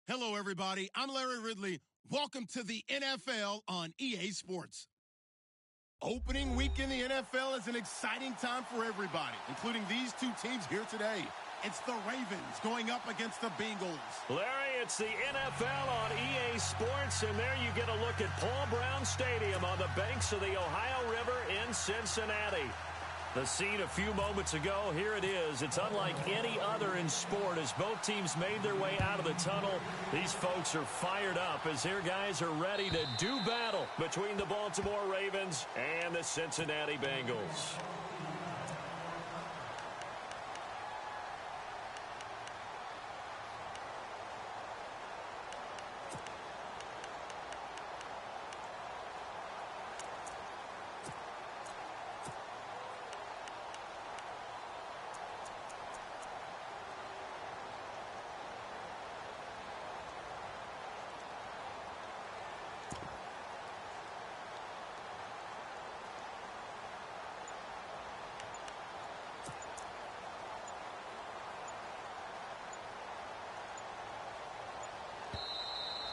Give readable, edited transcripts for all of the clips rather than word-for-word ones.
Hello, everybody. I'm Larry Ridley. Welcome to the NFL on EA Sports. Opening week in the NFL is an exciting time for everybody, including these two teams here today. It's the Ravens going up against the Bengals. Larry, it's the NFL on EA Sports, and there you get a look at Paul Brown Stadium on the banks of the Ohio River in Cincinnati. The scene a few moments ago, here it is. It's unlike any other in sport as both teams made their way out of the tunnel. These folks are fired up as their guys are ready to do battle between the Baltimore Ravens and the Cincinnati Bengals.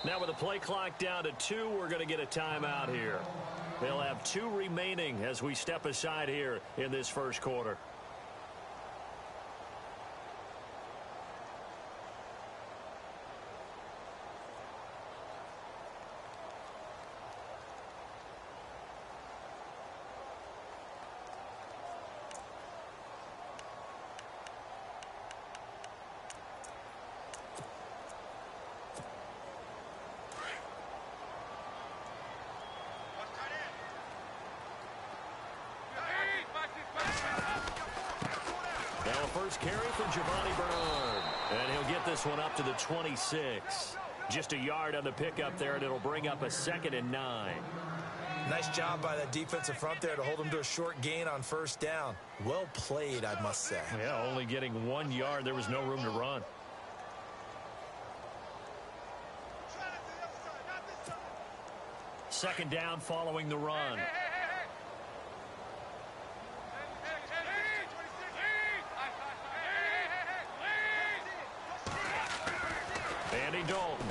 Now with the play clock down to 2, we're going to get a timeout here. They'll have 2 remaining as we step aside here in this first quarter. First carry for Giovanni Bernard. And he'll get this one up to the 26. Just a yard on the pickup there, and it'll bring up a 2nd and 9. Nice job by that defensive front there to hold him to a short gain on first down. Well played, I must say. Yeah, only getting 1 yard. There was no room to run. Second down following the run. Andy Dalton.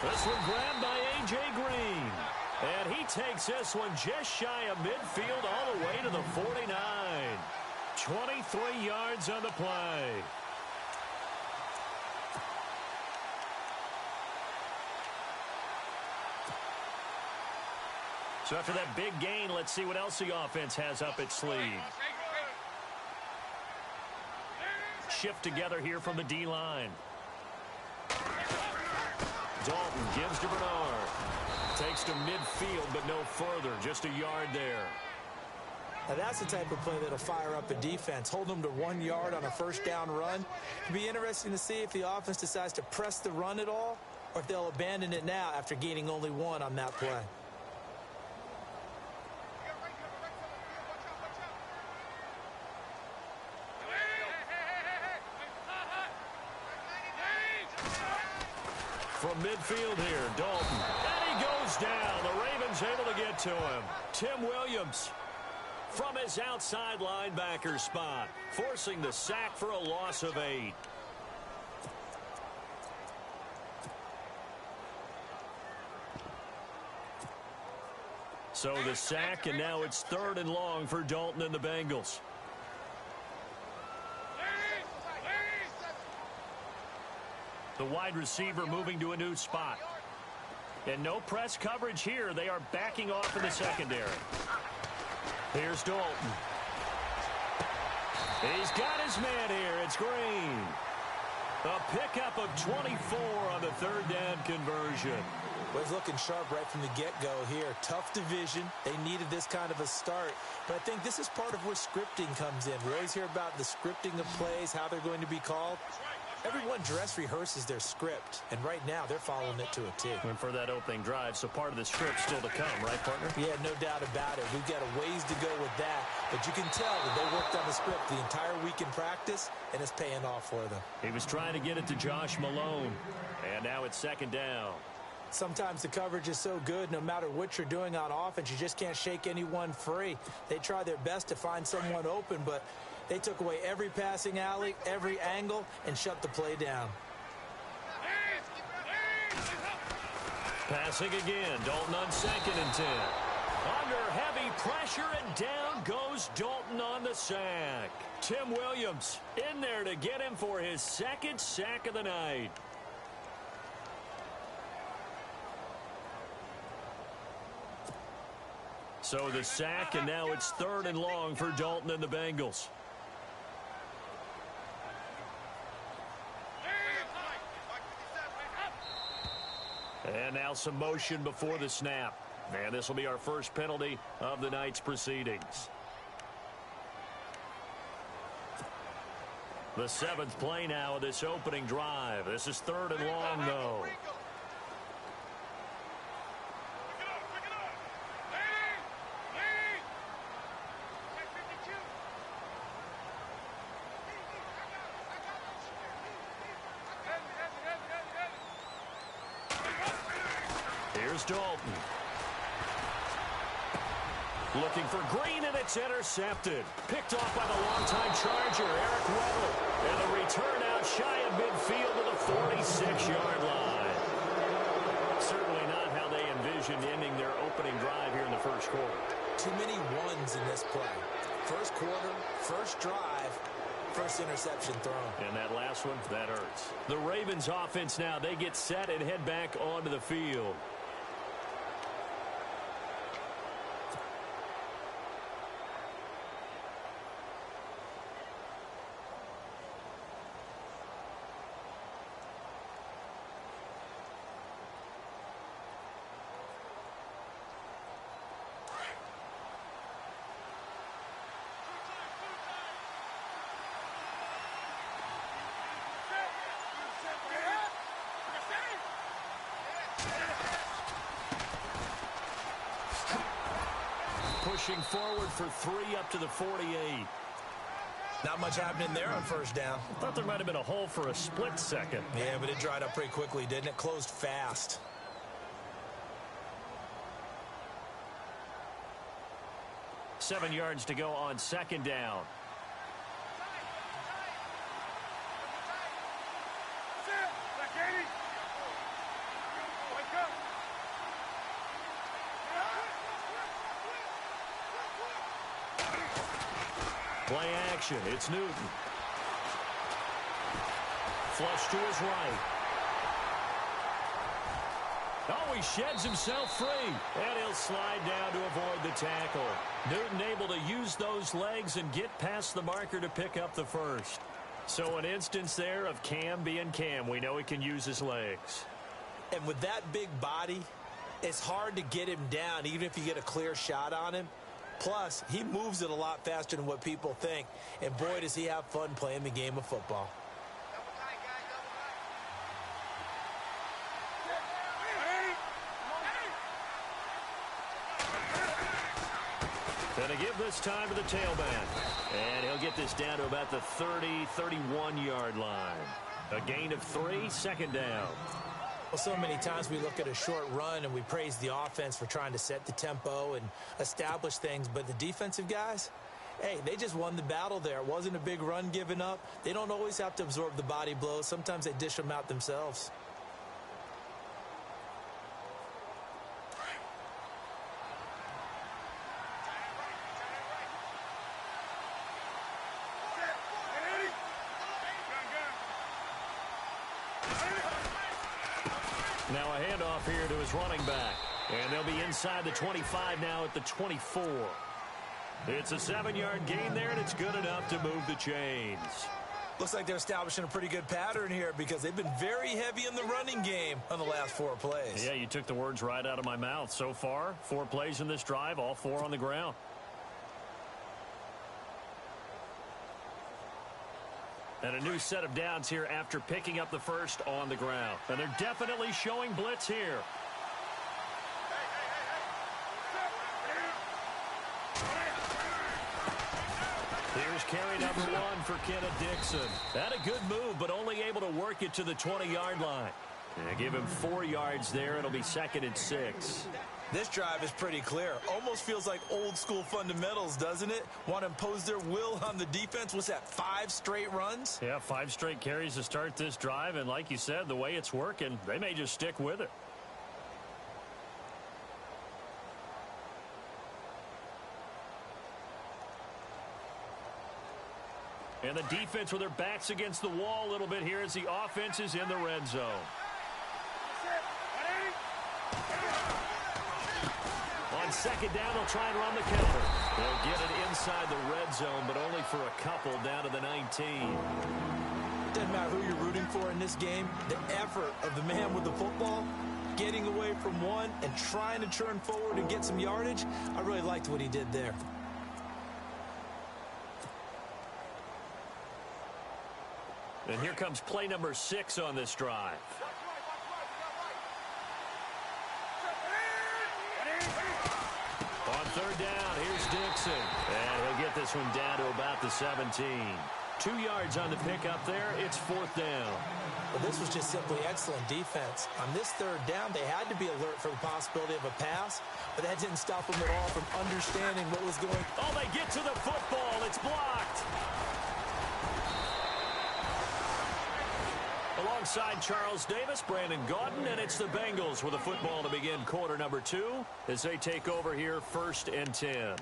This one grabbed by A.J. Green. And he takes this one just shy of midfield all the way to the 49. 23 yards on the play. So after that big gain, let's see what else the offense has up its sleeve. Shift together here from the D-line. Dalton gives to Bernard. Takes to midfield, but no further. Just a yard there. Now that's the type of play that'll fire up a defense. Hold them to 1 yard on a first down run. It'll be interesting to see if the offense decides to press the run at all, or if they'll abandon it now after gaining only 1 on that play. From midfield here, Dalton. And he goes down. The Ravens able to get to him. Tim Williams from his outside linebacker spot, forcing the sack for a loss of 8. So the sack, and now it's 3rd and long for Dalton and the Bengals. The wide receiver moving to a new spot. And no press coverage here. They are backing off in the secondary. Here's Dalton. He's got his man here. It's Green. A pickup of 24 on the 3rd down conversion. Was looking sharp right from the get-go here. Tough division. They needed this kind of a start. But I think this is part of where scripting comes in. We always hear about the scripting of plays, how they're going to be called. Everyone dress rehearses their script, and right now they're following it to a T. And for that opening drive, so part of the script still to come, right, partner? Yeah, no doubt about it. We've got a ways to go with that, but you can tell that they worked on the script the entire week in practice, and it's paying off for them. He was trying to get it to Josh Malone, and now it's 2nd down. Sometimes the coverage is so good, no matter what you're doing on offense, you just can't shake anyone free. They try their best to find someone open, but They took away every passing alley, every angle, and shut the play down. Passing again. Dalton on 2nd and 10. Under heavy pressure, and down goes Dalton on the sack. Tim Williams in there to get him for his 2nd sack of the night. So the sack, and now it's 3rd and long for Dalton and the Bengals. And now some motion before the snap. And this will be our first penalty of the night's proceedings. The 7th play now of this opening drive. This is 3rd and long, though. Here's Dalton. Looking for Green, and it's intercepted. Picked off by the longtime Charger, Eric Weddle. And the return out shy of midfield to the 46-yard line. Certainly not how they envisioned ending their opening drive here in the first quarter. Too many ones in this play. First quarter, first drive, first interception thrown. And that last one, that hurts. The Ravens offense now, they get set and head back onto the field. Pushing forward for 3 up to the 48. Not much happening there on first down. Thought there might have been a hole for a split second. Yeah, but it dried up pretty quickly, didn't it? Closed fast. Seven yards to go on 2nd down. Play action. It's Newton. Flush to his right. Oh, he sheds himself free. And he'll slide down to avoid the tackle. Newton able to use those legs and get past the marker to pick up the first. So an instance there of Cam being Cam. We know he can use his legs. And with that big body, it's hard to get him down, even if you get a clear shot on him. Plus, he moves it a lot faster than what people think. And boy, does he have fun playing the game of football. Gonna give this time to the tailback. And he'll get this down to about the 30, 31-yard line. A gain of 3, 2nd down. Well, so many times we look at a short run and we praise the offense for trying to set the tempo and establish things. But the defensive guys, hey, they just won the battle there. It wasn't a big run given up. They don't always have to absorb the body blows. Sometimes they dish them out themselves. Now a handoff here to his running back. And they'll be inside the 25 now at the 24. It's a 7-yard gain there, and it's good enough to move the chains. Looks like they're establishing a pretty good pattern here because they've been very heavy in the running game on the last 4 plays. Yeah, you took the words right out of my mouth. So far, 4 plays in this drive, all 4 on the ground. And a new set of downs here after picking up the first on the ground. And they're definitely showing blitz here. Here's carry number 1 for Kenneth Dixon. Had a good move, but only able to work it to the 20-yard line. And give him 4 yards there. It'll be 2nd and 6. This drive is pretty clear. Almost feels like old school fundamentals, doesn't it? Want to impose their will on the defense. What's that, 5 straight runs? Yeah, 5 straight carries to start this drive. And like you said, the way it's working, they may just stick with it. And the defense with their backs against the wall a little bit here as the offense is in the red zone. On second down, they'll try and run the counter. They'll get it inside the red zone, but only for a couple down to the 19. Doesn't matter who you're rooting for in this game. The effort of the man with the football, getting away from one and trying to turn forward and get some yardage, I really liked what he did there. And here comes play number 6 on this drive. On third down, here's Dixon. And he'll get this one down to about the 17. 2 yards on the pickup there. It's 4th down. Well, this was just simply excellent defense. On this third down, they had to be alert for the possibility of a pass, but that didn't stop them at all from understanding what was going on. Oh, they get to the football. It's blocked. Alongside Charles Davis, Brandon Gaudin, and it's the Bengals with a football to begin quarter number 2 as they take over here 1st and 10.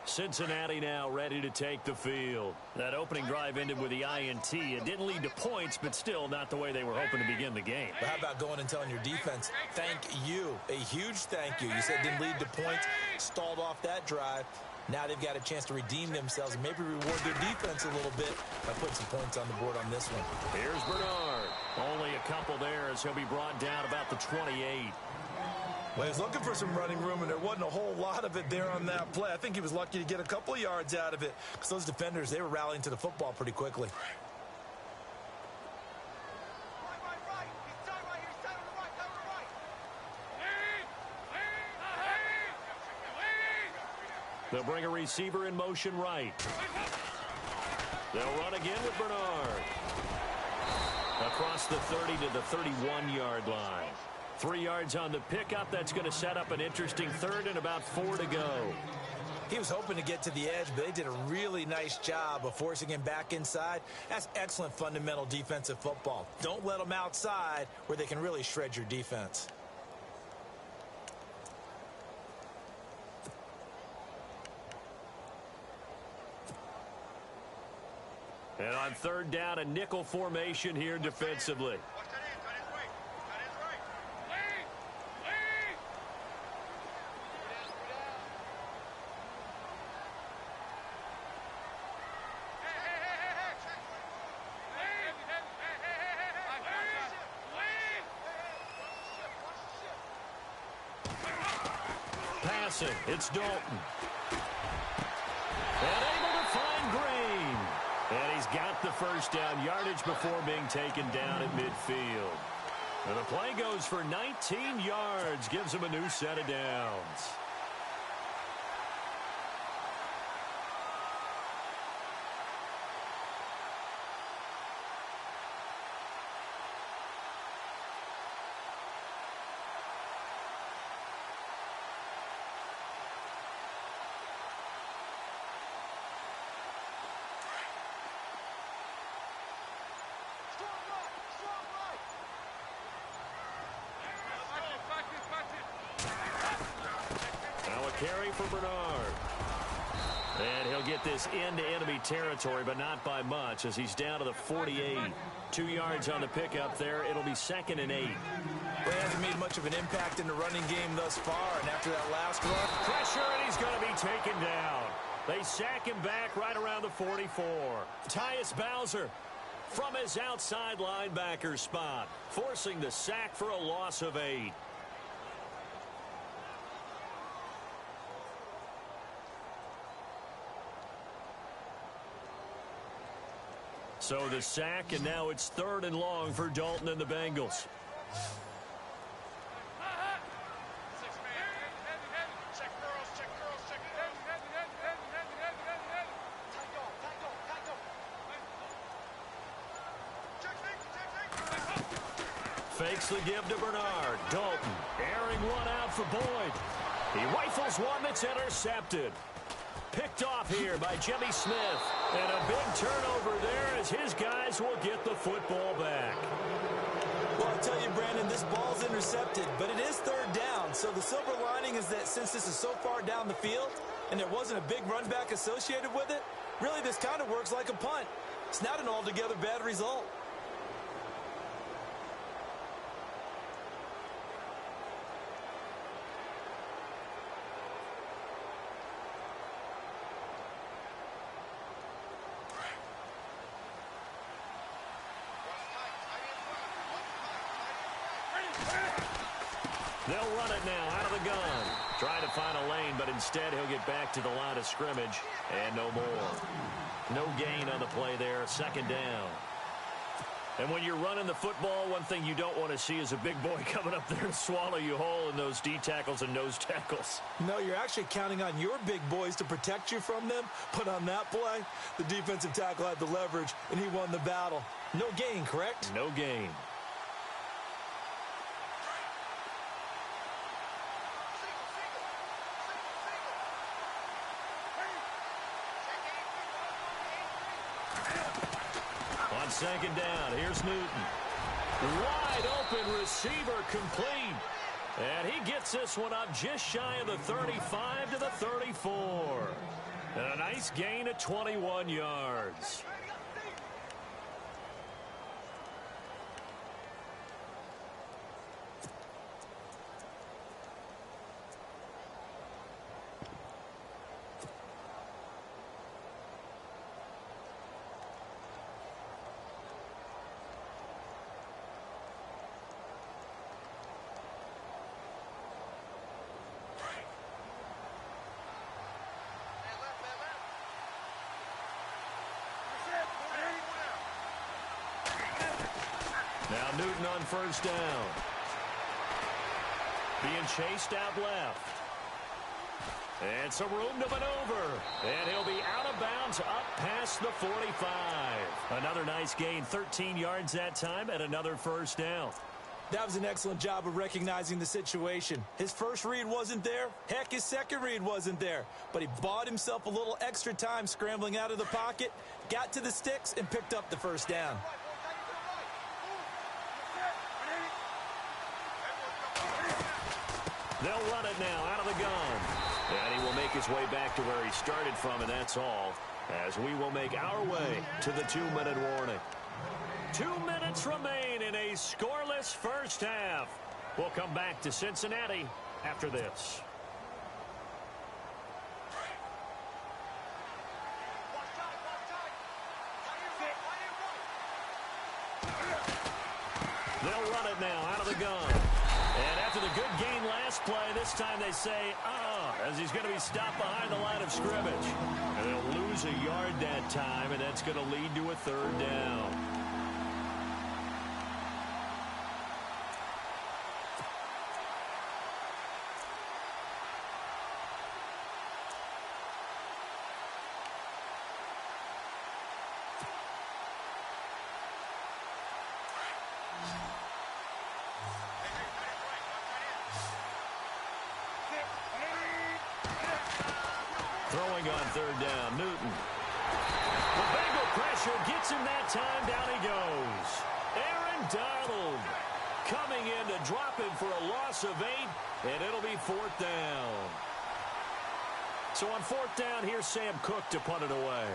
Cincinnati now ready to take the field. That opening drive ended with the INT. It didn't lead to points, but still not the way they were hoping to begin the game. But how about going and telling your defense, thank you, a huge thank you. You said it didn't lead to points, stalled off that drive. Now they've got a chance to redeem themselves and maybe reward their defense a little bit by putting some points on the board on this one. Here's Bernard. Only a couple there as he'll be brought down about the 28. Well, he was looking for some running room, and there wasn't a whole lot of it there on that play. I think he was lucky to get a couple of yards out of it because those defenders, they were rallying to the football pretty quickly. They'll bring a receiver in motion right. They'll run again with Bernard. Across the 30 to the 31-yard line. 3 yards on the pickup. That's going to set up an interesting third and about 4 to go. He was hoping to get to the edge, but they did a really nice job of forcing him back inside. That's excellent fundamental defensive football. Don't let them outside where they can really shred your defense. And on third down, a nickel formation here defensively. Passing, it's Dalton. And able to find Green. And he's got the first down yardage before being taken down at midfield. And the play goes for 19 yards, gives him a new set of downs. Carry for Bernard. And he'll get this into enemy territory, but not by much as he's down to the 48. 2 yards on the pickup there. It'll be 2nd and 8. Well, he hasn't made much of an impact in the running game thus far, and after that last run, pressure, and he's going to be taken down. They sack him back right around the 44. Tyus Bowser from his outside linebacker spot, forcing the sack for a loss of 8. So the sack, and now it's 3rd and long for Dalton and the Bengals. Fakes the give to Bernard. Dalton airing one out for Boyd. He rifles one that's intercepted. Picked off here by Jimmy Smith. And a big turnover there as his guys will get the football back. Well, I'll tell you, Brandon, this ball's intercepted, but it is 3rd down. So the silver lining is that since this is so far down the field and there wasn't a big run back associated with it, really this kind of works like a punt. It's not an altogether bad result. They'll run it now out of the gun. Trying to find a lane, but instead he'll get back to the line of scrimmage. And no more. No gain on the play there. 2nd down. And when you're running the football, one thing you don't want to see is a big boy coming up there and swallow you whole in those D tackles and nose tackles. No, you're actually counting on your big boys to protect you from them. But on that play, the defensive tackle had the leverage, and he won the battle. No gain, correct? No gain. On 2nd down, here's Newton. Wide open receiver complete. And he gets this one up just shy of the 35 to the 34. And a nice gain of 21 yards. Now Newton on 1st down. Being chased out left. And some room to maneuver. And he'll be out of bounds up past the 45. Another nice gain, 13 yards that time, and another 1st down. That was an excellent job of recognizing the situation. His first read wasn't there. Heck, his second read wasn't there. But he bought himself a little extra time scrambling out of the pocket, got to the sticks, and picked up the 1st down. They'll run it now out of the gun. And he will make his way back to where he started from, and that's all. As we will make our way to the 2-minute warning. 2 minutes remain in a scoreless 1st half. We'll come back to Cincinnati after this. They'll run it now out of the gun. And after the good gain last play, this time they say, as he's going to be stopped behind the line of scrimmage. And they'll lose a yard that time, and that's going to lead to a 3rd down. Throwing on 3rd down, Newton. The Bengal pressure gets him that time. Down he goes. Aaron Donald coming in to drop him for a loss of 8, and it'll be 4th down. So on 4th down, here's Sam Cook to punt it away.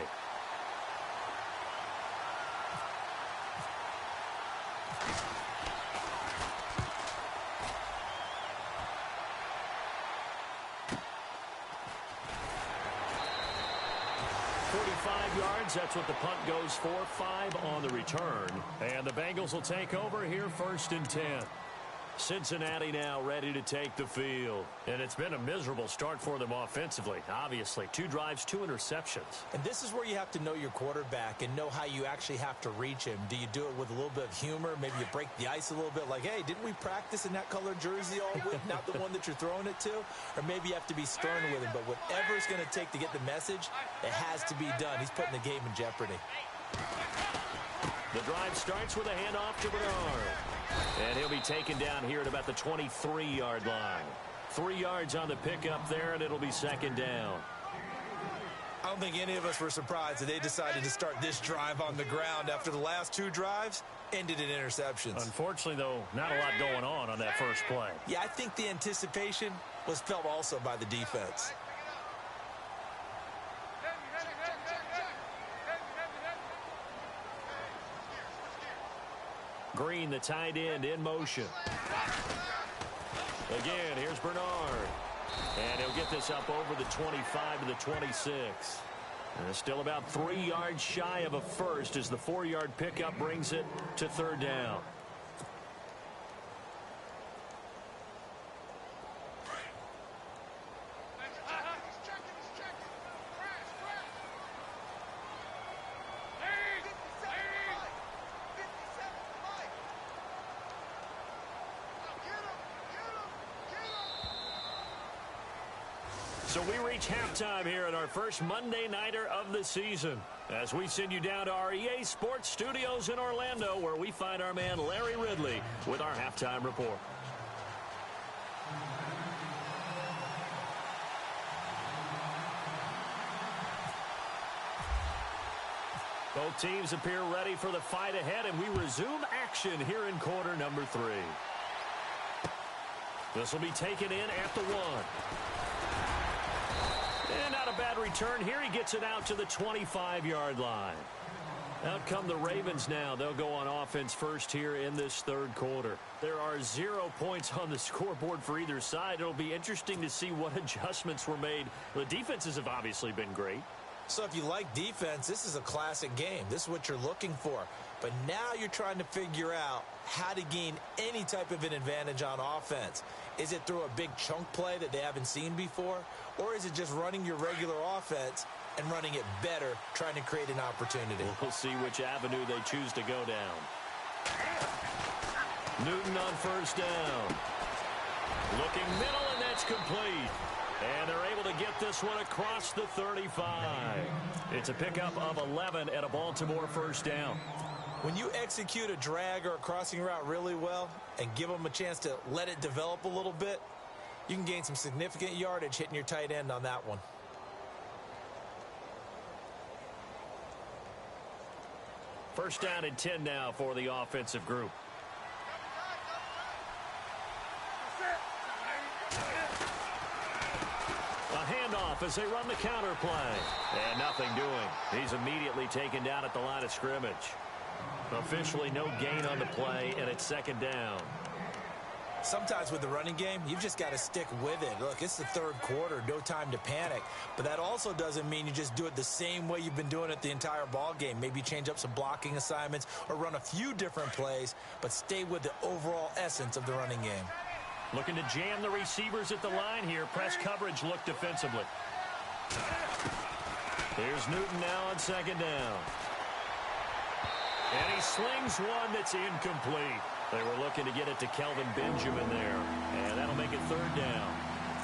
Yards. That's what the punt goes for. 5 on the return. And the Bengals will take over here 1st and 10. Cincinnati now ready to take the field. And it's been a miserable start for them offensively. Obviously, 2 drives, 2 interceptions. And this is where you have to know your quarterback and know how you actually have to reach him. Do you do it with a little bit of humor? Maybe you break the ice a little bit like, hey, didn't we practice in that colored jersey all week? Not the one that you're throwing it to? Or maybe you have to be stern with him. But whatever it's going to take to get the message, it has to be done. He's putting the game in jeopardy. The drive starts with a handoff to Bernard. And he'll be taken down here at about the 23-yard line. 3 yards on the pickup there, and it'll be second down. I don't think any of us were surprised that they decided to start this drive on the ground after the last 2 drives ended in interceptions. Unfortunately, though, not a lot going on that first play. Yeah, I think the anticipation was felt also by the defense. Green, the tight end, in motion. Again, here's Bernard. And he'll get this up over the 25 to the 26. And still about 3 yards shy of a first as the 4-yard pickup brings it to third down. So we reach halftime here at our first Monday Nighter of the season as we send you down to our EA Sports Studios in Orlando, where we find our man Larry Ridley with our halftime report. Both teams appear ready for the fight ahead, and we resume action here in quarter number 3. This will be taken in at the 1. And not a bad return here. He gets it out to the 25-yard line. Out come the Ravens now. They'll go on offense first here in this third quarter. There are 0 points on the scoreboard for either side. It'll be interesting to see what adjustments were made. The defenses have obviously been great. So if you like defense, this is a classic game. This is what you're looking for. But now you're trying to figure out how to gain any type of an advantage on offense. Is it through a big chunk play that they haven't seen before? Or is it just running your regular offense and running it better, trying to create an opportunity? We'll see which avenue they choose to go down. Newton on first down. Looking middle, and that's complete. And they're able to get this one across the 35. It's a pickup of 11 and a Baltimore first down. When you execute a drag or a crossing route really well and give them a chance to let it develop a little bit, you can gain some significant yardage hitting your tight end on that one. First down and 10 now for the offensive group. A handoff as they run the counter play. And nothing doing. He's immediately taken down at the line of scrimmage. Officially no gain on the play, and it's second down. Sometimes with the running game, you've just got to stick with it. Look, it's the third quarter, no time to panic. But that also doesn't mean you just do it the same way you've been doing it the entire ball game. Maybe change up some blocking assignments or run a few different plays, but stay with the overall essence of the running game. Looking to jam the receivers at the line here. Press coverage look defensively. Here's Newton now on second down. And he slings one that's incomplete. They were looking to get it to Kelvin Benjamin there. And that'll make it third down.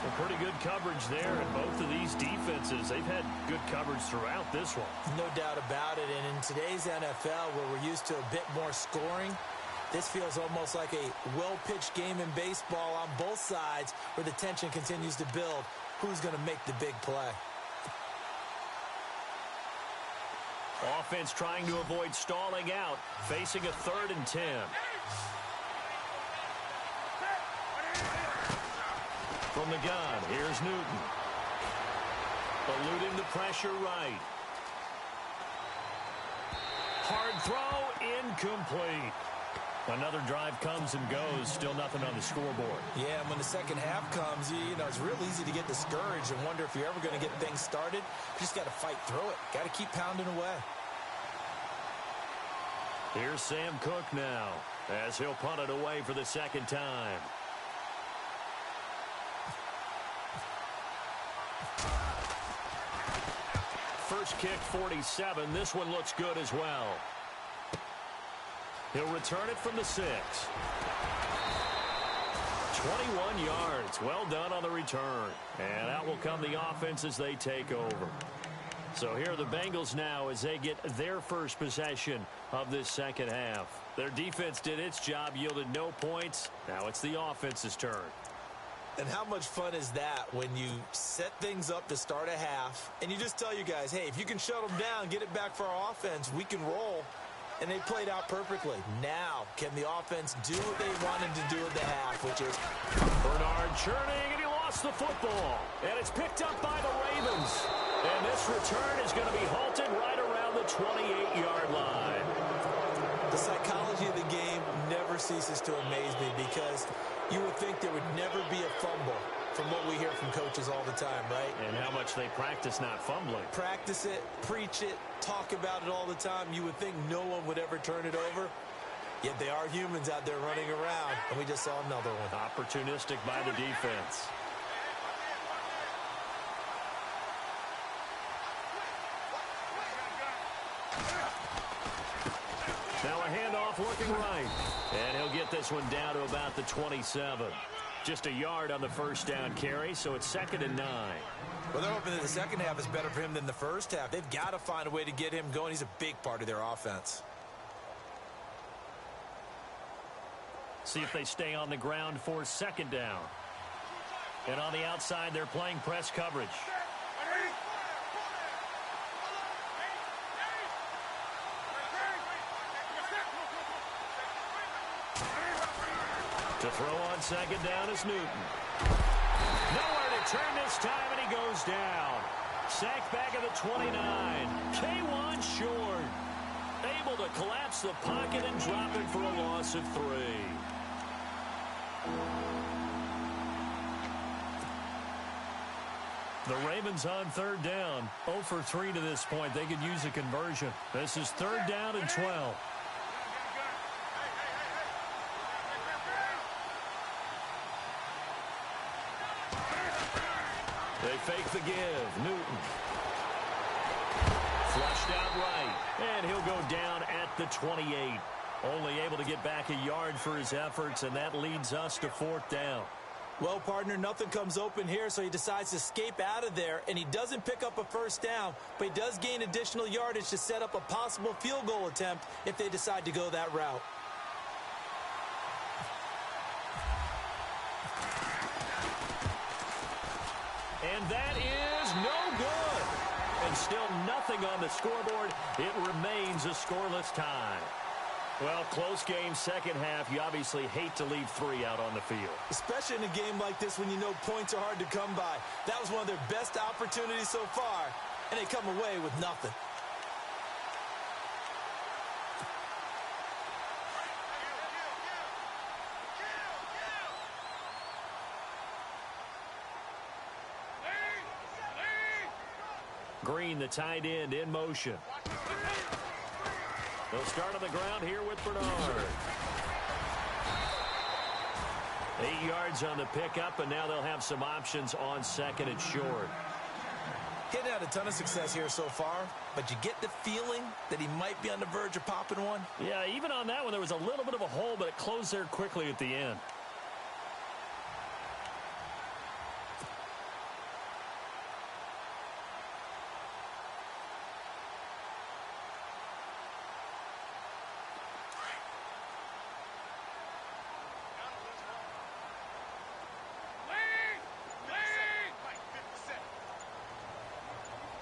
Well, pretty good coverage there. And both of these defenses, they've had good coverage throughout this one. No doubt about it. And in today's NFL, where we're used to a bit more scoring, this feels almost like a well-pitched game in baseball on both sides where the tension continues to build. Who's going to make the big play? Offense trying to avoid stalling out, facing a 3rd and 10. From the gun, here's Newton. Eluding the pressure right. Hard throw, incomplete. Another drive comes and goes, still nothing on the scoreboard. Yeah, and when the second half comes, you know, it's real easy to get discouraged and wonder if you're ever going to get things started. You just got to fight through it. Got to keep pounding away. Here's Sam Cook now as he'll punt it away for the second time. First kick, 47. This one looks good as well. He'll return it from the 6. 21 yards. Well done on the return. And out will come the offense as they take over. So here are the Bengals now as they get their first possession of this second half. Their defense did its job, yielded no points. Now it's the offense's turn. And how much fun is that when you set things up to start a half and you just tell you guys, hey, if you can shut them down, get it back for our offense, we can roll. And they played out perfectly. Now, can the offense do what they wanted to do at the half, which is Bernard churning, and he lost the football. And it's picked up by the Ravens. And this return is going to be halted right around the 28-yard line. The psychology of the game never ceases to amaze me because you would think there would never be a fumble from what we hear from coaches all the time, right? And how much they practice not fumbling. Practice it, preach it, talk about it all the time. You would think no one would ever turn it over. Yet they are humans out there running around, and we just saw another one. Opportunistic by the defense. Now a handoff looking right. And he'll get this one down to about the 27. Just a yard on the first down carry, so it's 2nd and 9. Well, they're hoping that the second half is better for him than the first half. They've got to find a way to get him going. He's a big part of their offense. See if they stay on the ground for 2nd down. And on the outside, they're playing press coverage. To throw on 2nd down is Newton. Nowhere to turn this time, and he goes down. Sacked back at the 29. K1 short. Able to collapse the pocket and drop it for a loss of 3. The Ravens on 3rd down. 0 for 3 to this point. They could use a conversion. This is 3rd down and 12. They fake the give. Newton. Flushed out right. And he'll go down at the 28. Only able to get back a yard for his efforts, and that leads us to 4th down. Well, partner, nothing comes open here, so he decides to escape out of there, and he doesn't pick up a first down, but he does gain additional yardage to set up a possible field goal attempt if they decide to go that route. And that is no good. And still nothing on the scoreboard. It remains a scoreless tie. Well, close game, second half. You obviously hate to leave 3 out on the field. Especially in a game like this when you know points are hard to come by. That was one of their best opportunities so far, and they come away with nothing. Green, the tight end, in motion. They'll start on the ground here with Bernard. 8 yards on the pickup, and now they'll have some options on 2nd and short. He hadn't had a ton of success here so far, but you get the feeling that he might be on the verge of popping one. Yeah, even on that one, there was a little bit of a hole, but it closed there quickly at the end.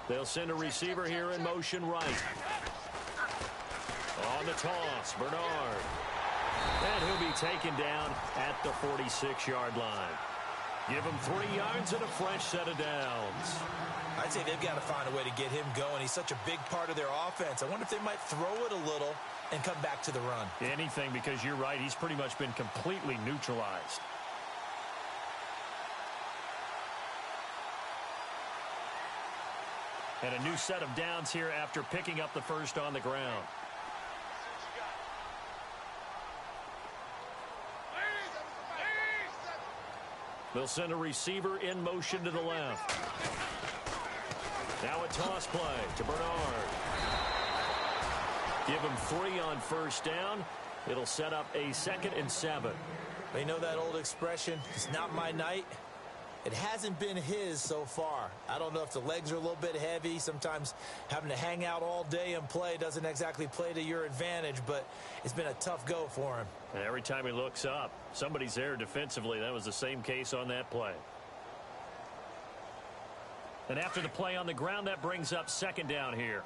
They'll send a receiver here in motion right. On the toss, Bernard. And he'll be taken down at the 46-yard line. Give him 3 yards and a fresh set of downs. I'd say they've got to find a way to get him going. He's such a big part of their offense. I wonder if they might throw it a little and come back to the run. Anything, because you're right. He's pretty much been completely neutralized. And a new set of downs here after picking up the first on the ground. They'll send a receiver in motion to the left. Now a toss play to Bernard. Give him 3 on first down. It'll set up a 2nd and 7. They know that old expression, it's not my night. It hasn't been his so far. I don't know if the legs are a little bit heavy. Sometimes having to hang out all day and play doesn't exactly play to your advantage, but it's been a tough go for him. And every time he looks up, somebody's there defensively. That was the same case on that play. And after the play on the ground, that brings up 2nd down here.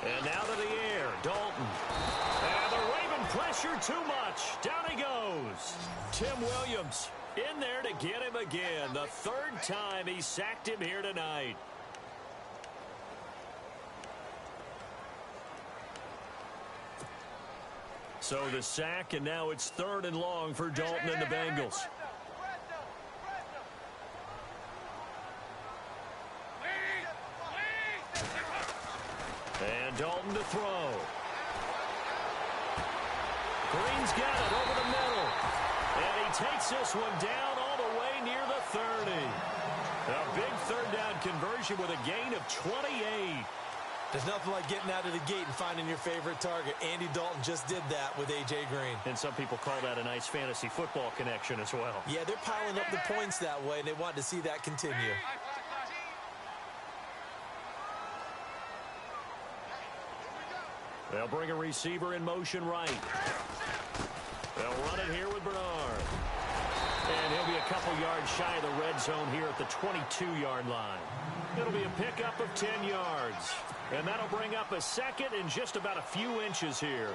And now to the air, Dalton. And the Raven pressure too much. Down he goes. Tim Williams in there to get him again. The 3rd time he sacked him here tonight. So the sack, and now it's 3rd and long for Dalton and the Bengals. And Dalton to throw. Green's got it over the middle. And he takes this one down all the way near the 30. A big 3rd down conversion with a gain of 28. There's nothing like getting out of the gate and finding your favorite target. Andy Dalton just did that with A.J. Green. And some people call that a nice fantasy football connection as well. Yeah, they're piling up the points that way, and they want to see that continue. They'll bring a receiver in motion right. They'll run it here with Bernard. And he'll be a couple yards shy of the red zone here at the 22-yard line. It'll be a pickup of 10 yards. And that'll bring up a 2nd and just about a few inches here.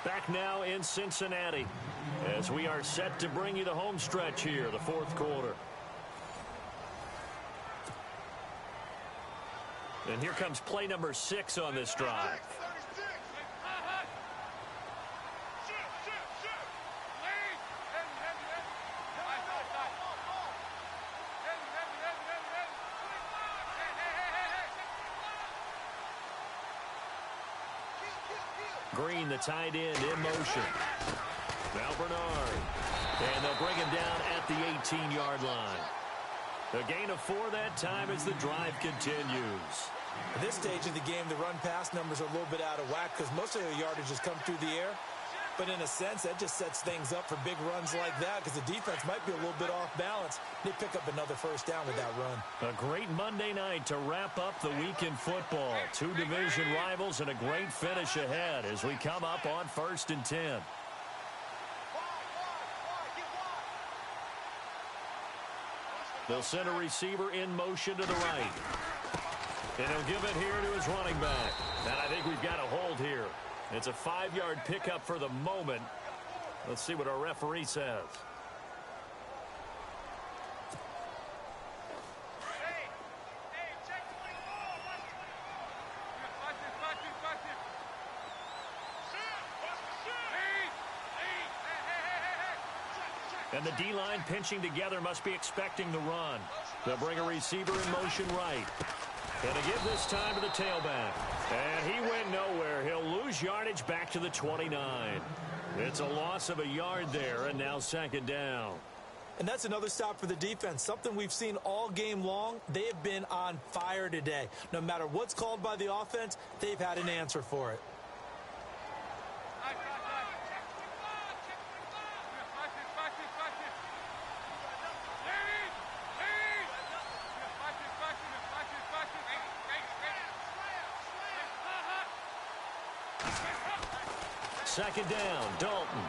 Back now in Cincinnati as we are set to bring you the home stretch here, the 4th quarter. And here comes play number 6 on this drive. Green, the tight end, in motion. Now Bernard. And they'll bring him down at the 18-yard line. A gain of 4 that time as the drive continues. At this stage of the game, the run-pass numbers are a little bit out of whack because most of the yardage has come through the air. But in a sense, that just sets things up for big runs like that because the defense might be a little bit off balance. They pick up another 1st down with that run. A great Monday night to wrap up the week in football. 2 division rivals and a great finish ahead as we come up on 1st and 10. They'll send a receiver in motion to the right. And he'll give it here to his running back. And I think we've got a hold here. It's a 5-yard pickup for the moment. Let's see what our referee says. And the D-line pinching together must be expecting the run. They'll bring a receiver in motion right. And to give this time to the tailback. And he went nowhere. He'll lose yardage back to the 29. It's a loss of a yard there, and now 2nd down. And that's another stop for the defense. Something we've seen all game long. They have been on fire today. No matter what's called by the offense, they've had an answer for it. Second down, Dalton.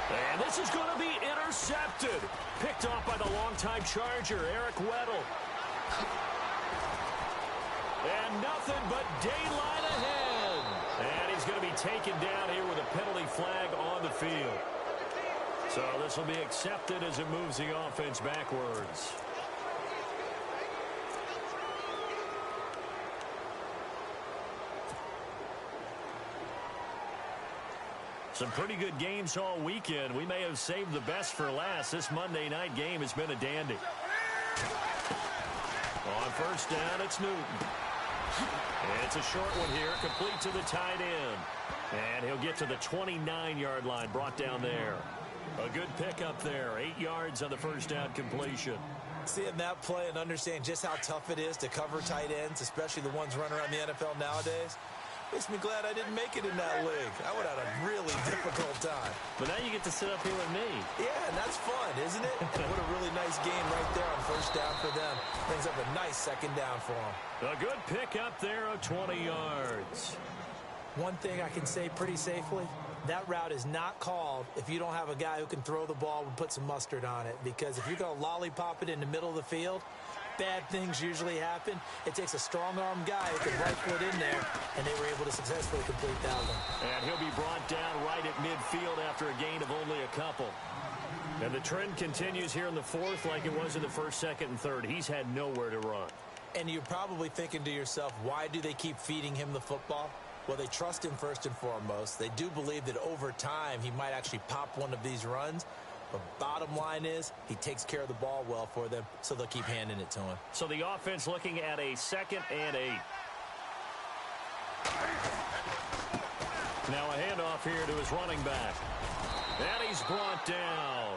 And this is going to be intercepted. Picked off by the longtime Charger, Eric Weddle. And nothing but daylight ahead. And he's going to be taken down here with a penalty flag on the field. So this will be accepted as it moves the offense backwards. Some pretty good games all weekend. We may have saved the best for last. This Monday night game has been a dandy. On first down, it's Newton. It's a short one here, complete to the tight end. And he'll get to the 29-yard line, brought down there. A good pickup there, 8 yards on the first down completion. Seeing that play and understanding just how tough it is to cover tight ends, especially the ones running around the NFL nowadays, makes me glad I didn't make it in that league. I would have had a really difficult time. But now you get to sit up here with me. Yeah, and that's fun, isn't it? And what a really nice game right there on first down for them. Brings up a nice second down for them. A good pickup there of 20 yards. One thing I can say pretty safely, that route is not called if you don't have a guy who can throw the ball and put some mustard on it. Because if you're going to lollipop it in the middle of the field, bad things usually happen. It takes a strong-arm guy who can rifle it in there, and they were able to successfully complete that one. And he'll be brought down right at midfield after a gain of only a couple. And the trend continues here in the fourth like it was in the first, second, and third. He's had nowhere to run. And you're probably thinking to yourself, why do they keep feeding him the football? Well, they trust him first and foremost. They do believe that over time he might actually pop one of these runs. But bottom line is he takes care of the ball well for them, so they'll keep handing it to him. So the offense looking at a 2nd and 8. Now a handoff here to his running back. And he's brought down.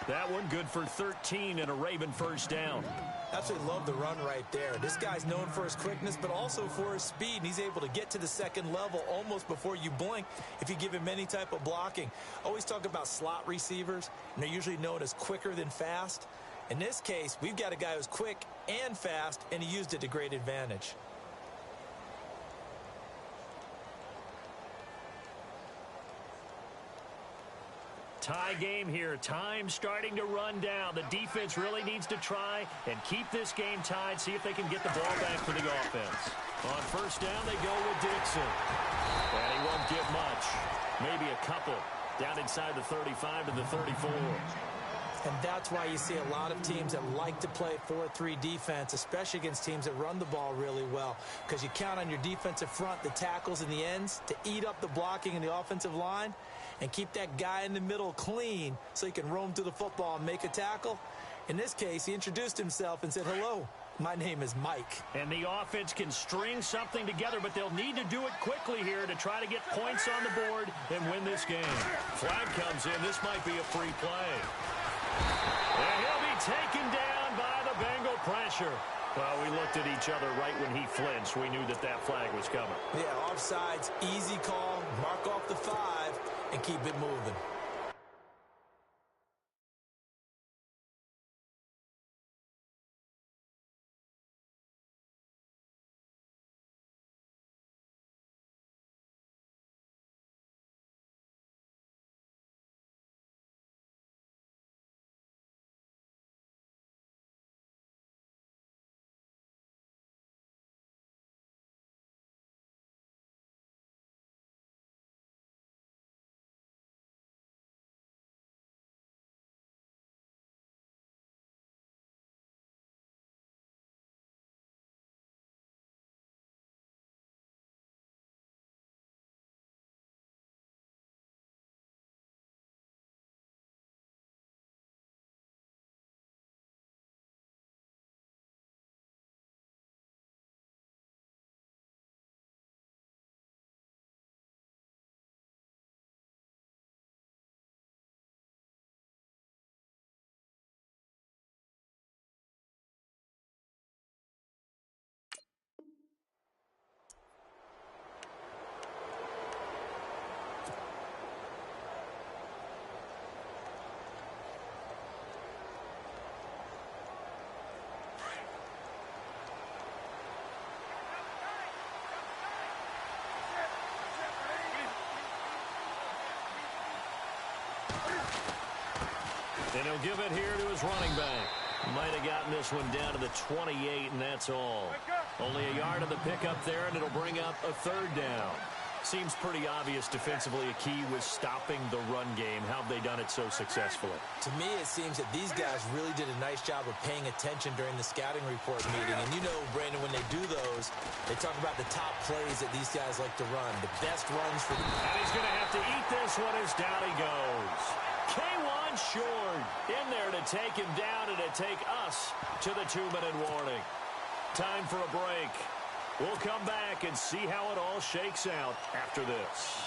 That one good for 13 and a Raven first down. Absolutely love the run right there. This guy's known for his quickness, but also for his speed. And he's able to get to the second level almost before you blink if you give him any type of blocking. Always talk about slot receivers, and they're usually known as quicker than fast. In this case, we've got a guy who's quick and fast, and he used it to great advantage. Tie game here. Time starting to run down. The defense really needs to try and keep this game tied, see if they can get the ball back for the offense. On first down, they go with Dixon. And he won't get much. Maybe a couple. Down inside the 35 to the 34. And that's why you see a lot of teams that like to play 4-3 defense, especially against teams that run the ball really well, because you count on your defensive front, the tackles and the ends, to eat up the blocking in the offensive line and keep that guy in the middle clean so he can roam through the football and make a tackle. In this case, he introduced himself and said, "Hello, my name is Mike." And the offense can string something together, but they'll need to do it quickly here to try to get points on the board and win this game. Flag comes in. This might be a free play. And he'll be taken down by the Bengal pressure. Well, we looked at each other right when he flinched. We knew that that flag was coming. Yeah, offsides, easy call, mark off the 5, and keep it moving. And he'll give it here to his running back. Might have gotten this one down to the 28, and that's all. Only a yard of the pickup there, and it'll bring up a third down. Seems pretty obvious defensively a key was stopping the run game. How have they done it so successfully? To me, it seems that these guys really did a nice job of paying attention during the scouting report meeting. And you know, Brandon, when they do those, they talk about the top plays that these guys like to run, the best runs for them. And he's going to have to eat this one as down he goes. K1 short in there to take him down and to take us to the 2-minute warning. Time for a break. We'll come back and see how it all shakes out after this.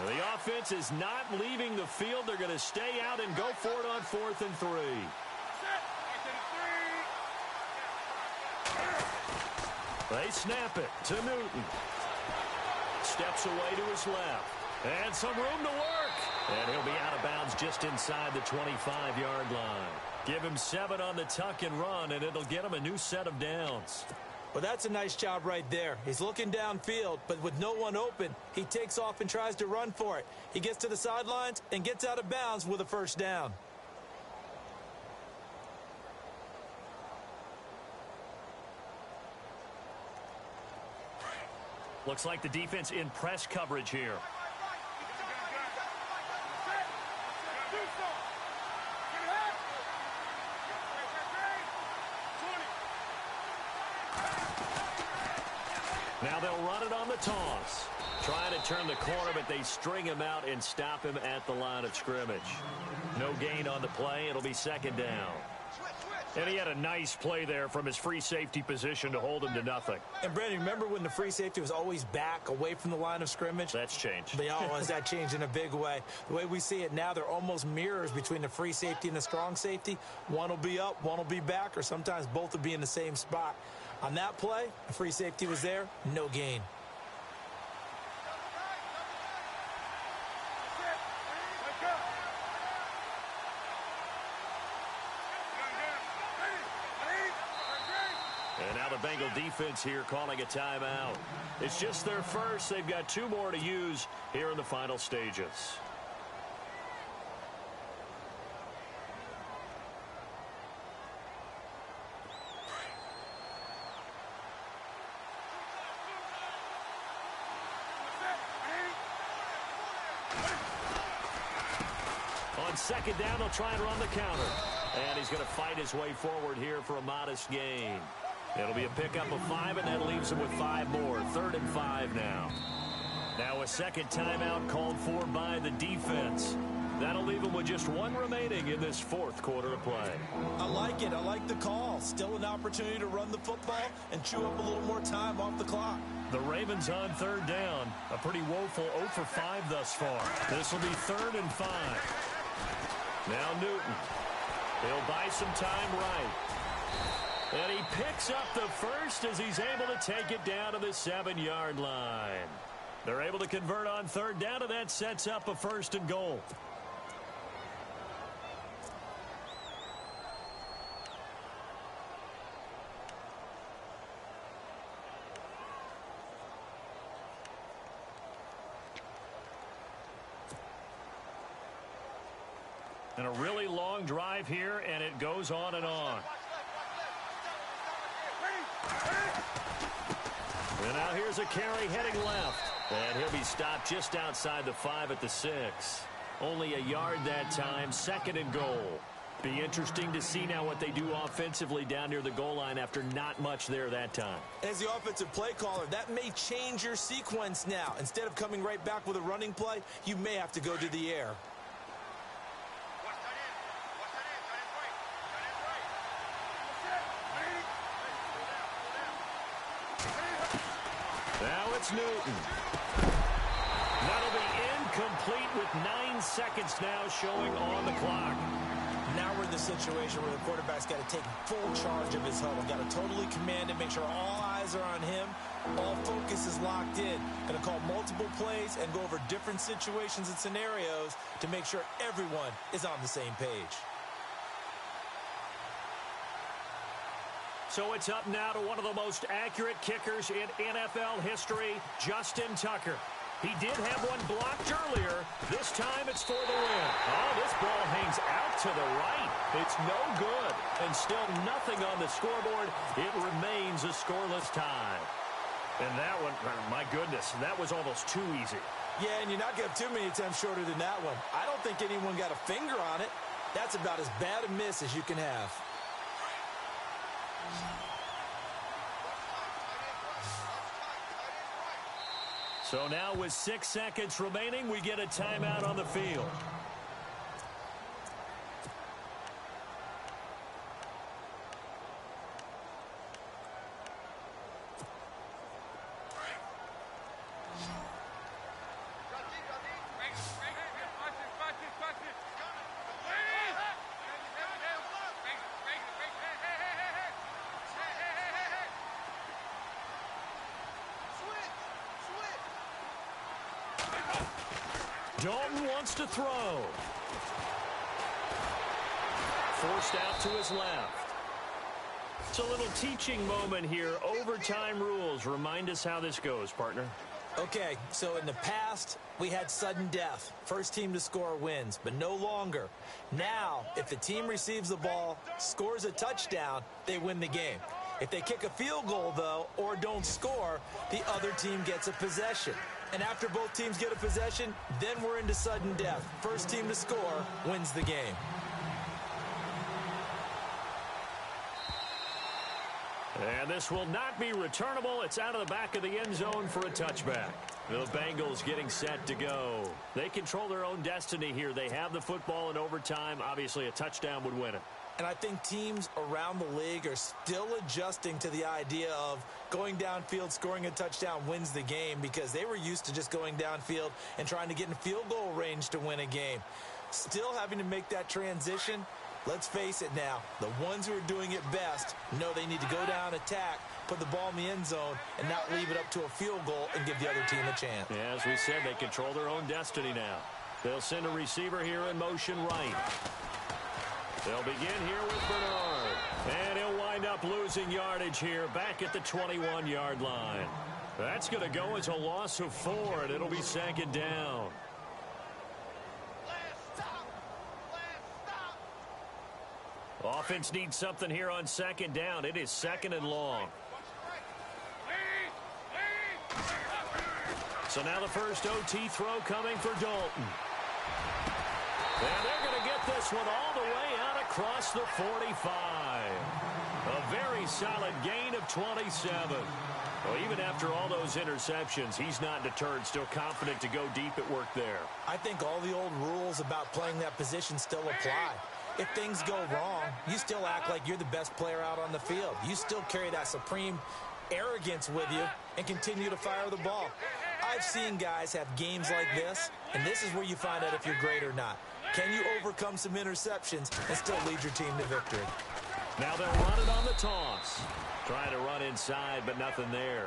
The offense is not leaving the field. They're going to stay out and go for it on 4th and 3. They snap it to Newton. Steps away to his left. And some room to work. And he'll be out of bounds just inside the 25-yard line. Give him 7 on the tuck and run, and it'll get him a new set of downs. Well, that's a nice job right there. He's looking downfield, but with no one open, he takes off and tries to run for it. He gets to the sidelines and gets out of bounds with a first down. Looks like the defense in press coverage here. Now they'll run it on the toss. Trying to turn the corner, but they string him out and stop him at the line of scrimmage. No gain on the play. It'll be 2nd down. And he had a nice play there from his free safety position to hold him to nothing. And, Brandon, remember when the free safety was always back away from the line of scrimmage? That's changed. That changed in a big way. The way we see it now, they're almost mirrors between the free safety and the strong safety. One will be up, one will be back, or sometimes both will be in the same spot. On that play, the free safety was there, no gain. And now the Bengal defense here calling a timeout. It's just their first. They've got 2 more to use here in the final stages. On 2nd down, they'll try and run the counter. And he's going to fight his way forward here for a modest gain. It'll be a pickup of 5, and that leaves him with 5 more. 3rd and 5 now. Now a second timeout called for by the defense. That'll leave him with just 1 remaining in this 4th quarter of play. I like it. I like the call. Still an opportunity to run the football and chew up a little more time off the clock. The Ravens on 3rd down. A pretty woeful 0 for 5 thus far. This will be 3rd and 5. Now Newton. He'll buy some time right. And he picks up the first as he's able to take it down to the 7-yard line. They're able to convert on 3rd down, and that sets up a 1st and goal. And a really long drive here, and it goes on and on. And now here's a carry heading left. And he'll be stopped just outside the 5 at the 6. Only a yard that time, 2nd and goal. Be interesting to see now what they do offensively down near the goal line after not much there that time. As the offensive play caller, that may change your sequence now. Instead of coming right back with a running play, you may have to go to the air. Now it's Newton. That'll be incomplete with 9 seconds now showing on the clock. Now we're in the situation where the quarterback's got to take full charge of his huddle. Got to totally command it, make sure all eyes are on him. All focus is locked in. Going to call multiple plays and go over different situations and scenarios to make sure everyone is on the same page. So it's up now to one of the most accurate kickers in NFL history, Justin Tucker. He did have one blocked earlier. This time it's for the win. Oh, this ball hangs out to the right. It's no good. And still nothing on the scoreboard. It remains a scoreless tie. And that one, my goodness, that was almost too easy. Yeah, and you're not going to have too many attempts shorter than that one. I don't think anyone got a finger on it. That's about as bad a miss as you can have. So now with 6 seconds remaining, we get a timeout on the field. Dalton wants to throw. Forced out to his left. It's a little teaching moment here. Overtime rules. Remind us how this goes, partner. Okay, so in the past, we had sudden death. First team to score wins, but no longer. Now, if the team receives the ball, scores a touchdown, they win the game. If they kick a field goal, though, or don't score, the other team gets a possession. And after both teams get a possession, then we're into sudden death. First team to score wins the game. And this will not be returnable. It's out of the back of the end zone for a touchback. The Bengals getting set to go. They control their own destiny here. They have the football in overtime. Obviously, a touchdown would win it. And I think teams around the league are still adjusting to the idea of going downfield, scoring a touchdown wins the game, because they were used to just going downfield and trying to get in field goal range to win a game. Still having to make that transition. Let's face it now, the ones who are doing it best know they need to go down, attack, put the ball in the end zone, and not leave it up to a field goal and give the other team a chance. Yeah, as we said, they control their own destiny now. They'll send a receiver here in motion right. They'll begin here with Bernard. And he'll wind up losing yardage here back at the 21-yard line. That's going to go as a loss of 4, and it'll be second down. Offense needs something here on second down. It is second and long. So now the first OT throw coming for Dalton. And they're going to get this one all the way out across the 45. A very solid gain of 27. Well, even after all those interceptions, he's not deterred, still confident to go deep at work there. I think all the old rules about playing that position still apply. If things go wrong, you still act like you're the best player out on the field. You still carry that supreme arrogance with you and continue to fire the ball. I've seen guys have games like this, and this is where you find out if you're great or not. Can you overcome some interceptions and still lead your team to victory? Now they'll run it on the toss. Trying to run inside, but nothing there.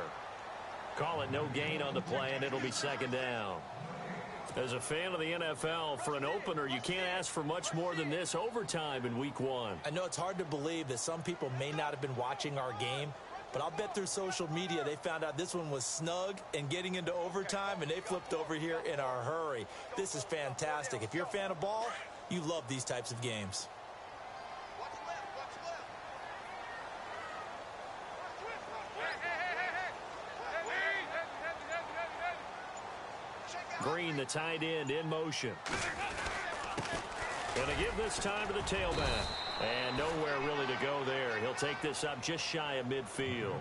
Call it no gain on the play, and it'll be second down. As a fan of the NFL, for an opener, you can't ask for much more than this overtime in Week 1. I know it's hard to believe that some people may not have been watching our game, but I'll bet through social media they found out this one was snug and getting into overtime, and they flipped over here in a hurry. This is fantastic. If you're a fan of ball, you love these types of games. Green, the tight end, in motion. Going to give this time to the tailback. And nowhere really to go there. He'll take this up just shy of midfield.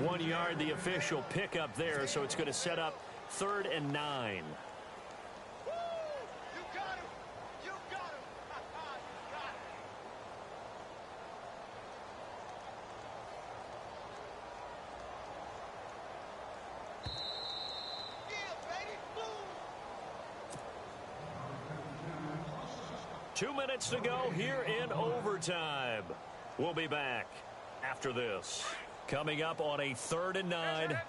1 yard, the official pickup there, so it's going to set up 3rd and 9. Two minutes to go here in overtime. We'll be back after this. Coming up on a 3rd and 9.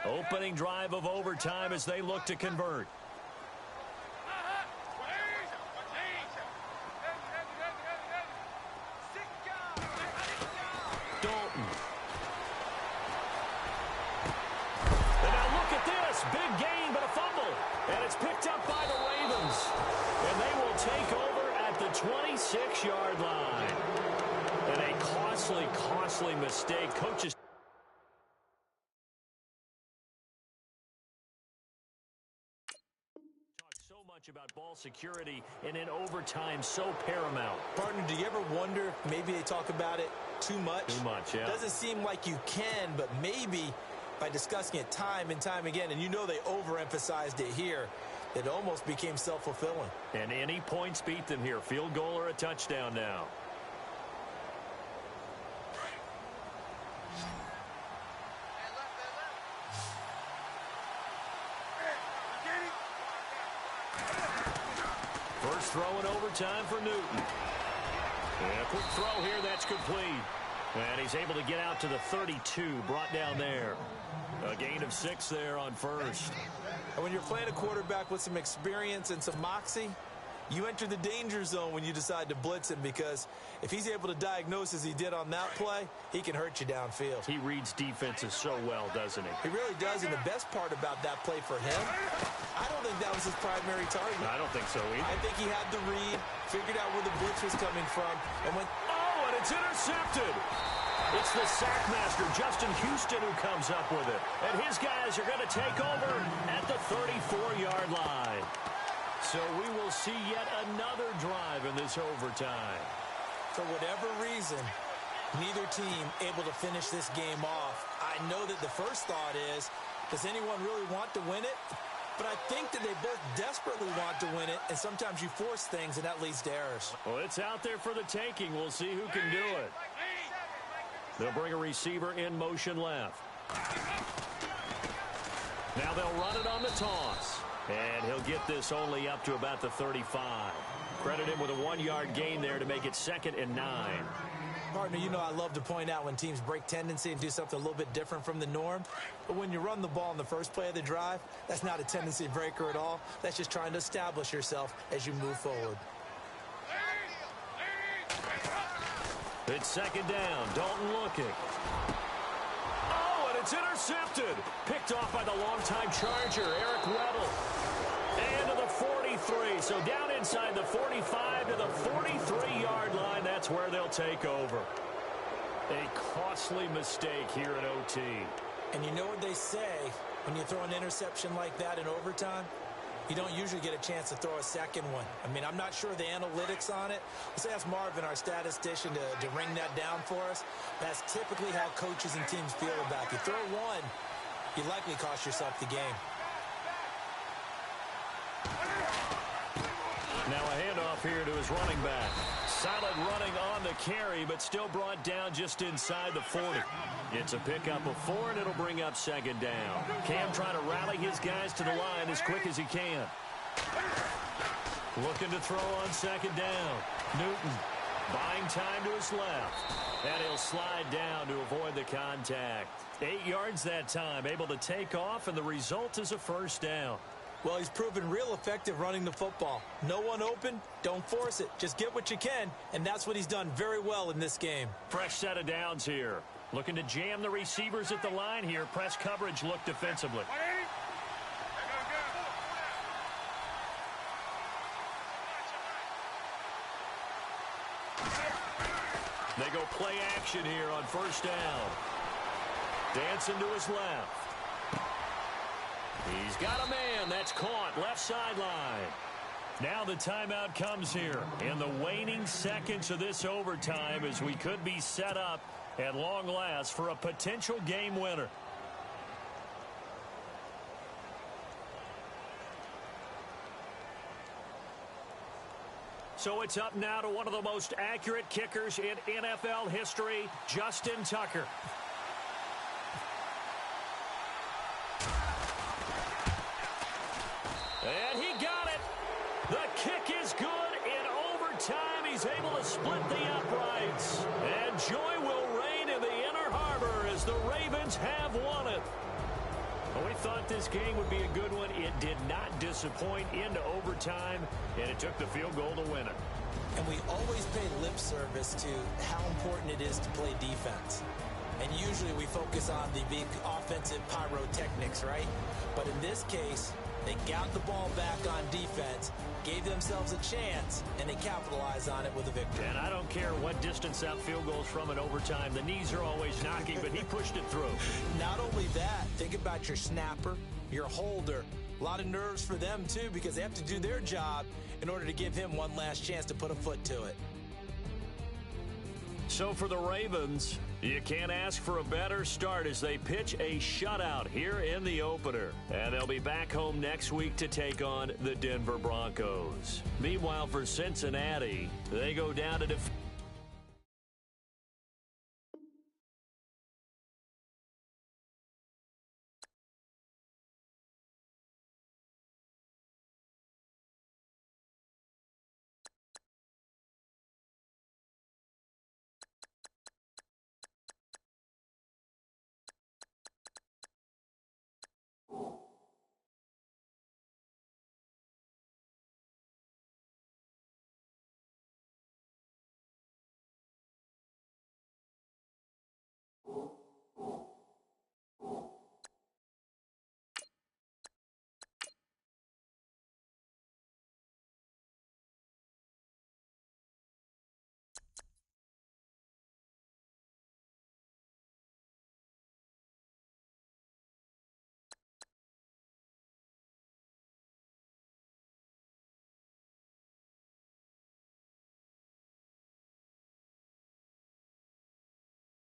Opening drive of overtime as they look to convert. Dalton And it's picked up by the Ravens. And they will take over at the 26-yard line. And a costly, costly mistake. Coaches talk so much about ball security, and in overtime, so paramount. Partner, do you ever wonder if maybe they talk about it too much? Too much, yeah. Doesn't seem like you can, but maybe by discussing it time and time again, and you know they overemphasized it here, it almost became self-fulfilling. And any points beat them here. Field goal or a touchdown now. First throw in overtime for Newton. And a quick throw here, that's complete. And he's able to get out to the 32, brought down there. A gain of 6 there on first. And when you're playing a quarterback with some experience and some moxie, you enter the danger zone when you decide to blitz him, because if he's able to diagnose as he did on that play, he can hurt you downfield. He reads defenses so well, doesn't he? He really does, and the best part about that play for him, I don't think that was his primary target. I don't think so either. I think he had the read, figured out where the blitz was coming from, and went... Oh, and it's intercepted! It's the sack master, Justin Houston, who comes up with it. And his guys are going to take over at the 34-yard line. So we will see yet another drive in this overtime. For whatever reason, neither team able to finish this game off. I know that the first thought is, does anyone really want to win it? But I think that they both desperately want to win it, and sometimes you force things, and that leads to errors. Well, it's out there for the taking. We'll see who can do it. They'll bring a receiver in motion left. Now they'll run it on the toss. And he'll get this only up to about the 35. Credit him with a 1-yard gain there to make it 2nd and 9. Partner, you know I love to point out when teams break tendency and do something a little bit different from the norm. But when you run the ball in the first play of the drive, that's not a tendency breaker at all. That's just trying to establish yourself as you move forward. It's 2nd down. Dalton looking. Oh, and it's intercepted. Picked off by the longtime Charger, Eric Weddle. And to the 43. So down inside the 45 to the 43-yard line. That's where they'll take over. A costly mistake here in OT. And you know what they say when you throw an interception like that in overtime? You don't usually get a chance to throw a second one. I mean, I'm not sure the analytics on it. Let's ask Marvin, our statistician, to ring that down for us. That's typically how coaches and teams feel about it. You throw one, you likely cost yourself the game. Now a handoff here to his running back. Solid running on the carry, but still brought down just inside the 40. It's a pickup of 4, and it'll bring up 2nd down. Cam trying to rally his guys to the line as quick as he can. Looking to throw on 2nd down. Newton buying time to his left. And he'll slide down to avoid the contact. 8 yards that time, able to take off, and the result is a 1st down. Well, he's proven real effective running the football. No one open, don't force it. Just get what you can, and that's what he's done very well in this game. Fresh set of downs here. Looking to jam the receivers at the line here. Press coverage look defensively. They go play action here on 1st down. Dancing to his left. He's got a man. That's caught. Left sideline. Now the timeout comes here in the waning seconds of this overtime, as we could be set up at long last for a potential game winner. So it's up now to one of the most accurate kickers in NFL history, Justin Tucker. And he got it. The kick is good. In overtime, he's able to split the uprights. And joy will reign in the Inner Harbor as the Ravens have won it. Well, we thought this game would be a good one. It did not disappoint into overtime, and it took the field goal to win it. And we always pay lip service to how important it is to play defense. And usually we focus on the big offensive pyrotechnics, right? But in this case, They got the ball back on defense, gave themselves a chance, and they capitalized on it with a victory. And I don't care what distance that field goes from in overtime. The knees are always knocking, but he pushed it through. Not only that, think about your snapper, your holder. A lot of nerves for them, too, because they have to do their job in order to give him one last chance to put a foot to it. So for the Ravens, you can't ask for a better start as they pitch a shutout here in the opener. And they'll be back home next week to take on the Denver Broncos. Meanwhile, for Cincinnati, they go down to defeat